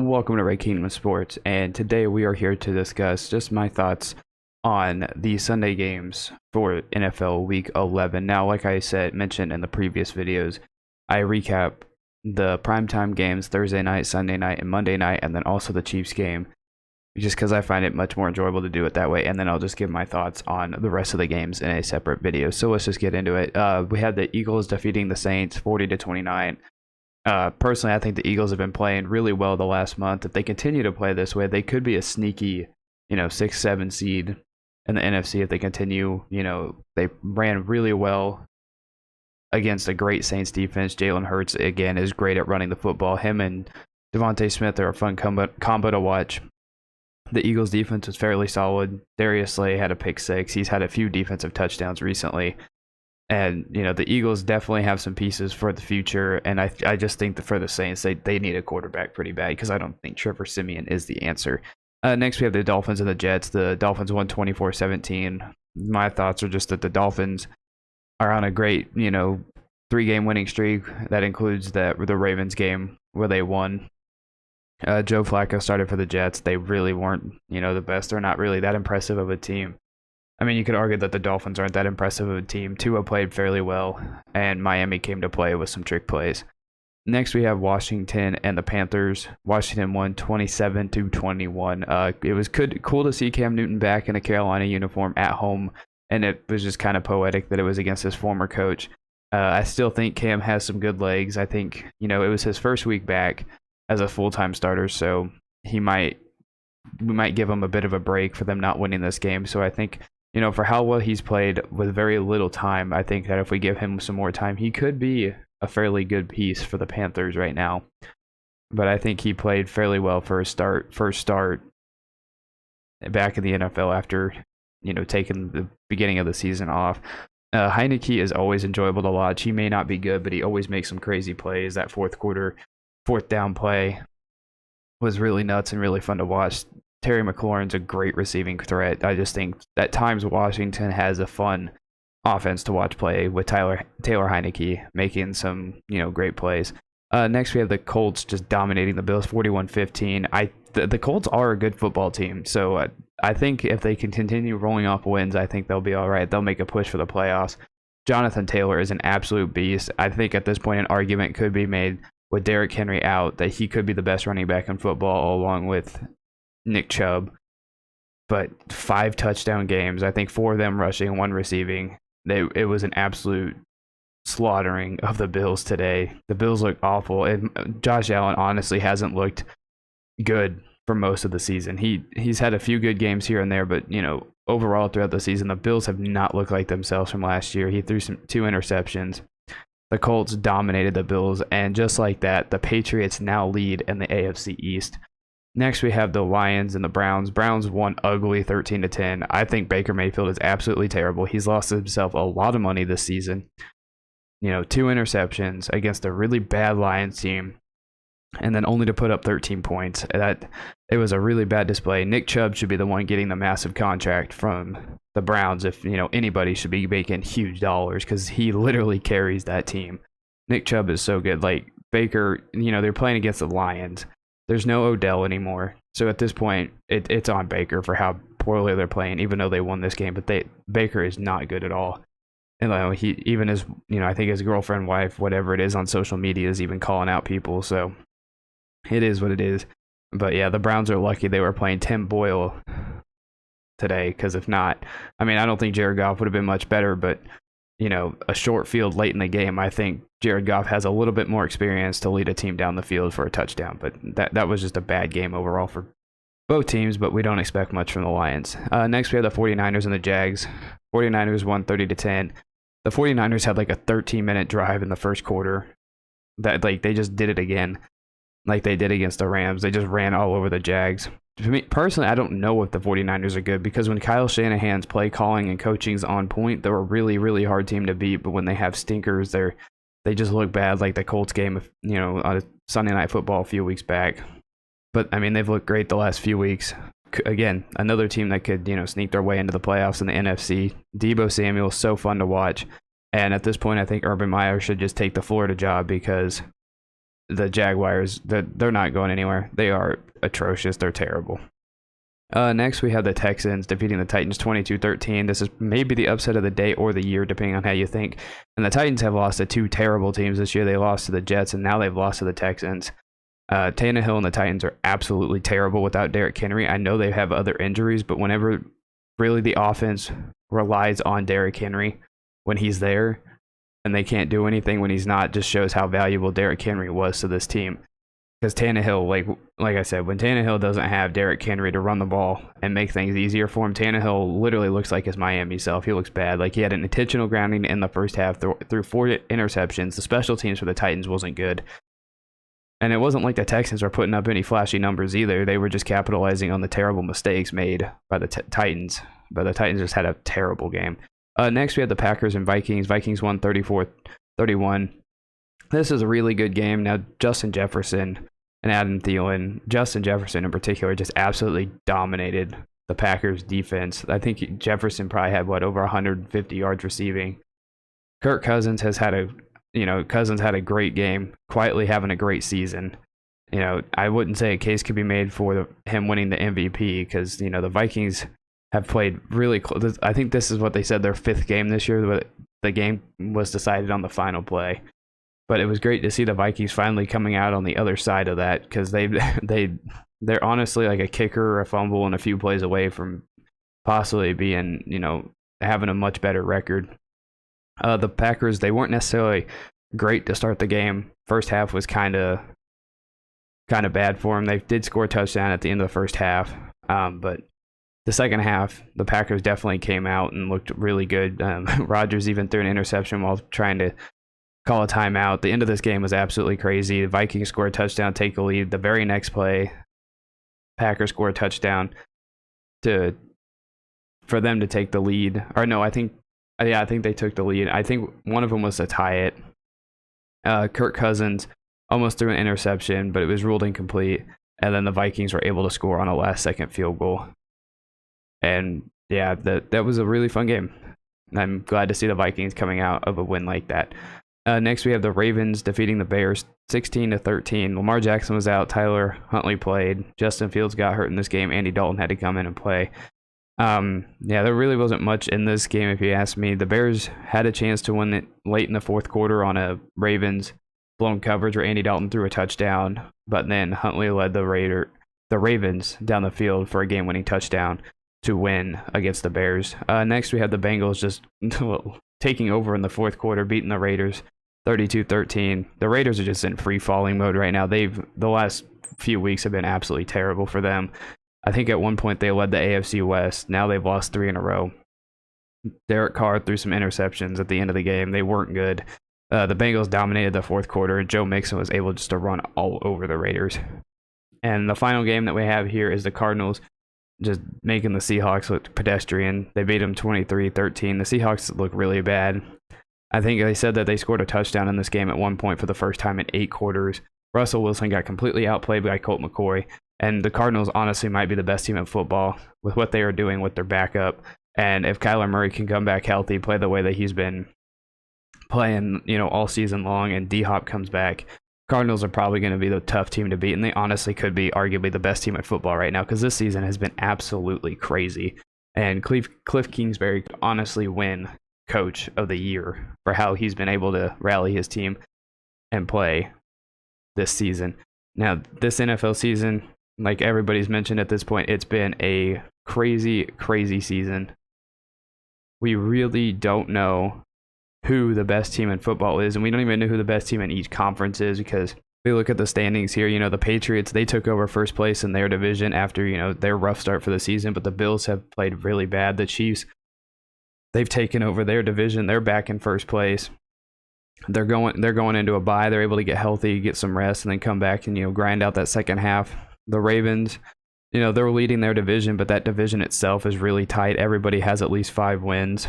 Welcome to Red Kingdom Sports, and today we are here to discuss just my thoughts on the Sunday games for NFL Week 11. Now, like I mentioned in the previous videos, I recap the primetime games Thursday night, Sunday night, and Monday night, and then also the Chiefs game, just because I find it much more enjoyable to do it that way, and then I'll just give my thoughts on the rest of the games in a separate video. So let's just get into it. We had the Eagles defeating the Saints 40-29. Personally, I think the Eagles have been playing really well the last month. If they continue to play this way, they could be a sneaky, 6-7 seed in the NFC if they continue. They ran really well against a great Saints defense. Jalen Hurts, again, is great at running the football. Him and Devontae Smith are a fun combo to watch. The Eagles defense was fairly solid. Darius Slay had a pick six. He's had a few defensive touchdowns recently. And, the Eagles definitely have some pieces for the future. And I just think that for the Saints, they need a quarterback pretty bad because I don't think Trevor Siemian is the answer. Next, we have the Dolphins and the Jets. The Dolphins won 24-17. My thoughts are just that the Dolphins are on a great, 3-game winning streak. That includes the Ravens game where they won. Joe Flacco started for the Jets. They really weren't, the best. They're not really that impressive of a team. I mean, you could argue that the Dolphins aren't that impressive of a team. Tua played fairly well, and Miami came to play with some trick plays. Next, we have Washington and the Panthers. Washington won 27-21. It was cool to see Cam Newton back in a Carolina uniform at home, and it was just kind of poetic that it was against his former coach. I still think Cam has some good legs. I think, it was his first week back as a full-time starter, so we might give him a bit of a break for them not winning this game. So I think, for how well he's played with very little time, I think that if we give him some more time, he could be a fairly good piece for the Panthers right now. But I think he played fairly well for his first start back in the NFL after, taking the beginning of the season off. Heineke is always enjoyable to watch. He may not be good, but he always makes some crazy plays. That fourth down play was really nuts and really fun to watch. Terry McLaurin's a great receiving threat. I just think at times Washington has a fun offense to watch play with Taylor Heineke making some, great plays. Next, we have the Colts just dominating the Bills 41-15. The Colts are a good football team, so I think if they can continue rolling off wins, I think they'll be all right. They'll make a push for the playoffs. Jonathan Taylor is an absolute beast. I think at this point an argument could be made with Derrick Henry out that he could be the best running back in football along with Nick Chubb. But 5 touchdown games, I think 4 of them rushing, 1 receiving. It was an absolute slaughtering of the Bills today. The Bills look awful, and Josh Allen honestly hasn't looked good for most of the season. He's had a few good games here and there, but overall throughout the season, the Bills have not looked like themselves from last year. He threw 2 interceptions. The Colts dominated the Bills, and just like that, the Patriots now lead in the AFC East. Next, we have the Lions and the Browns. Browns won ugly 13-10. I think Baker Mayfield is absolutely terrible. He's lost himself a lot of money this season. 2 interceptions against a really bad Lions team, and then only to put up 13 points. It was a really bad display. Nick Chubb should be the one getting the massive contract from the Browns if, anybody should be making huge dollars because he literally carries that team. Nick Chubb is so good. Like Baker, they're playing against the Lions. There's no Odell anymore. So at this point, it's on Baker for how poorly they're playing, even though they won this game. But Baker is not good at all. And he even his, I think his girlfriend, wife, whatever it is on social media is even calling out people. So it is what it is. But yeah, the Browns are lucky they were playing Tim Boyle today, because if not, I don't think Jared Goff would have been much better, but a short field late in the game, I think Jared Goff has a little bit more experience to lead a team down the field for a touchdown. But that was just a bad game overall for both teams, but we don't expect much from the Lions. Next, we have the 49ers and the Jags. 49ers won 30-10. The 49ers had like a 13-minute drive in the first quarter. That they just did it again, like they did against the Rams. They just ran all over the Jags. To me, personally, I don't know if the 49ers are good because when Kyle Shanahan's play calling and coaching's on point, they're a really, really hard team to beat. But when they have stinkers, they just look bad, like the Colts game, on Sunday Night Football a few weeks back. But, they've looked great the last few weeks. Again, another team that could, sneak their way into the playoffs in the NFC. Deebo Samuel is so fun to watch. And at this point, I think Urban Meyer should just take the Florida job because the Jaguars, they're not going anywhere. They are atrocious. They're terrible. Next, we have the Texans defeating the Titans 22-13. This is maybe the upset of the day or the year, depending on how you think. And the Titans have lost to two terrible teams this year. They lost to the Jets, and now they've lost to the Texans. Tannehill and the Titans are absolutely terrible without Derrick Henry. I know they have other injuries, but whenever really the offense relies on Derrick Henry when he's there, and they can't do anything when he's not, just shows how valuable Derrick Henry was to this team. Because Tannehill, like I said, when Tannehill doesn't have Derrick Henry to run the ball and make things easier for him, Tannehill literally looks like his Miami self. He looks bad. Like, he had an intentional grounding in the first half through 4 interceptions. The special teams for the Titans wasn't good. And it wasn't like the Texans were putting up any flashy numbers either. They were just capitalizing on the terrible mistakes made by the Titans. But the Titans just had a terrible game. Next, we had the Packers and Vikings. Vikings won 34-31. This is a really good game. Now, Justin Jefferson and Adam Thielen, Justin Jefferson in particular, just absolutely dominated the Packers defense. I think Jefferson probably had, over 150 yards receiving. Kirk Cousins has had a great game, quietly having a great season. I wouldn't say a case could be made for him winning the MVP because, the Vikings have played really close. I think this is what they said, their 5th game this year, but the game was decided on the final play. But it was great to see the Vikings finally coming out on the other side of that, because they're honestly like a kicker or a fumble and a few plays away from possibly being, having a much better record. The Packers, they weren't necessarily great to start the game. First half was kind of bad for them. They did score a touchdown at the end of the first half, but the second half, the Packers definitely came out and looked really good. Rodgers even threw an interception while trying to call a timeout. The end of this game was absolutely crazy. The Vikings scored a touchdown, take the lead. The very next play, Packers scored a touchdown for them to take the lead. Or no, I think they took the lead. I think one of them was to tie it. Kirk Cousins almost threw an interception, but it was ruled incomplete. And then the Vikings were able to score on a last-second field goal. And yeah, that was a really fun game. I'm glad to see the Vikings coming out of a win like that. Next, we have the Ravens defeating the Bears 16-13. Lamar Jackson was out. Tyler Huntley played. Justin Fields got hurt in this game. Andy Dalton had to come in and play. There really wasn't much in this game, if you ask me. The Bears had a chance to win it late in the fourth quarter on a Ravens blown coverage where Andy Dalton threw a touchdown, but then Huntley led the Ravens down the field for a game-winning touchdown to win against the Bears. Next, we had the Bengals just taking over in the fourth quarter, beating the Raiders 32-13. The Raiders are just in free-falling mode right now. The last few weeks have been absolutely terrible for them. I think at one point they led the AFC West. Now they've lost 3 in a row. Derek Carr threw some interceptions at the end of the game. They weren't good. The Bengals dominated the fourth quarter, and Joe Mixon was able just to run all over the Raiders. And the final game that we have here is the Cardinals just making the Seahawks look pedestrian. They beat them 23-13. The Seahawks look really bad. I think they said that they scored a touchdown in this game at one point for the first time in 8 quarters. Russell Wilson got completely outplayed by Colt McCoy. And the Cardinals honestly might be the best team in football with what they are doing with their backup. And if Kyler Murray can come back healthy, play the way that he's been playing, all season long, and D-Hop comes back, Cardinals are probably going to be the tough team to beat. And they honestly could be arguably the best team in football right now, because this season has been absolutely crazy. And Cliff Kingsbury could honestly win Coach of the Year for how he's been able to rally his team and play this season. Now, this NFL season, like everybody's mentioned at this point, it's been a crazy, crazy season. We really don't know who the best team in football is, and we don't even know who the best team in each conference is, because we look at the standings here. The Patriots, they took over first place in their division after, their rough start for the season, but the Bills have played really bad. The Chiefs, they've taken over their division. They're back in first place. They're going into a bye. They're able to get healthy, get some rest, and then come back and, grind out that second half. The Ravens, they're leading their division, but that division itself is really tight. Everybody has at least 5 wins.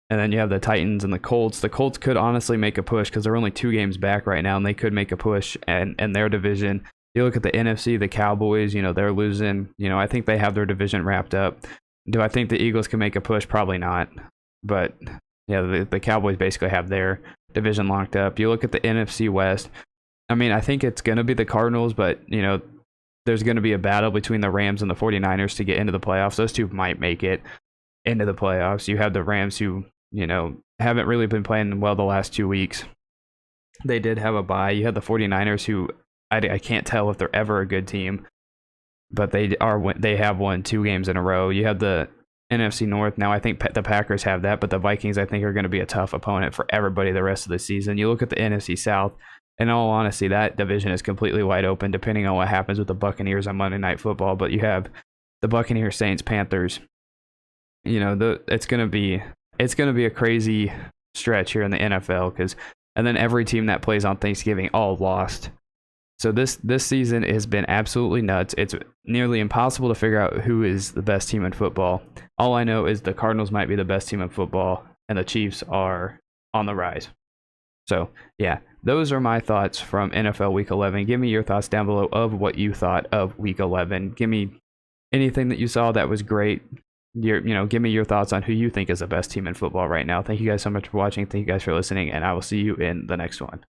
And then you have the Titans and the Colts. The Colts could honestly make a push because they're only 2 games back right now, and they could make a push in their division. You look at the NFC, the Cowboys, they're losing. I think they have their division wrapped up. Do I think the Eagles can make a push? Probably not. But yeah, the Cowboys basically have their division locked up. You look at the NFC West. I mean, I think it's going to be the Cardinals, but, there's going to be a battle between the Rams and the 49ers to get into the playoffs. Those two might make it into the playoffs. You have the Rams who, haven't really been playing well the last 2 weeks. They did have a bye. You have the 49ers who I can't tell if they're ever a good team, but they have won 2 games in a row. You have the NFC North. Now I think the Packers have that, but the Vikings I think are going to be a tough opponent for everybody the rest of the season. You look at the NFC South, in all honesty, that division is completely wide open depending on what happens with the Buccaneers on Monday Night Football. But you have the Buccaneers, Saints, Panthers. It's going to be a crazy stretch here in the NFL and then every team that plays on Thanksgiving all lost. So this season has been absolutely nuts. It's nearly impossible to figure out who is the best team in football. All I know is the Cardinals might be the best team in football, and the Chiefs are on the rise. So, yeah, those are my thoughts from NFL Week 11. Give me your thoughts down below of what you thought of Week 11. Give me anything that you saw that was great. Give me your thoughts on who you think is the best team in football right now. Thank you guys so much for watching. Thank you guys for listening, and I will see you in the next one.